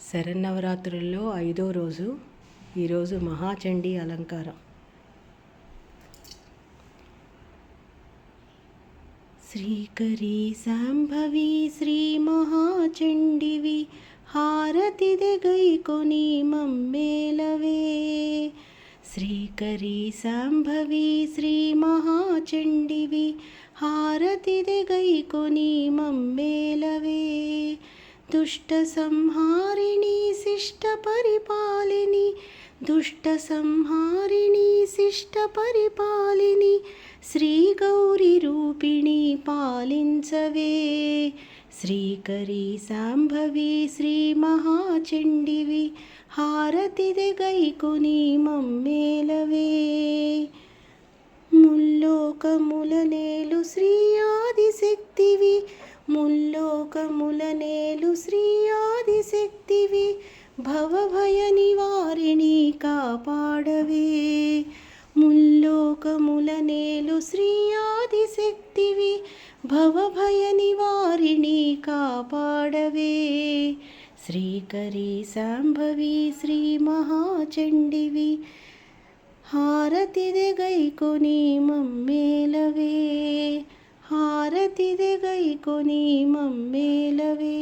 శరన్నవరాత్రుల్లో 5వ రోజు ఈరోజు మహాచండీ అలంకారం. శ్రీకరీ శాంభవి శ్రీ మహాచండివి హారతిదే గైకొని మమ్మేలవే. శ్రీకరీ శాంభవి శ్రీ మహాచండివి హారతిదే గైకొని మమ్మేలవే. దుష్ట సంహారిణి శిష్ట పరిపాలిని దుష్ట సంహారిణి శిష్ట పరిపాలిని శ్రీ గౌరీ రూపిణి పాలించవే. శ్రీకరీ శాంభవి శ్రీ మహాచండివి హారతిదే గైకొని మమ్మేలవే. ముల్లోకముల నేలు శ్రీ ఆదిశక్తివి ముల్లోకముల నేలు శ్రీ ఆదిశక్తివి భవభయ నివారిణి కాపాడవే. ముల్లోకముల నేలు శ్రీ ఆదిశక్తివి భవభయ నివారిణి కాపాడవే. శ్రీకరీ శాంభవి శ్రీ మహాచండివి హారతిదే గైకొని మమ్మేలవే. హారతిదే గైకొని మమ్మేలవే.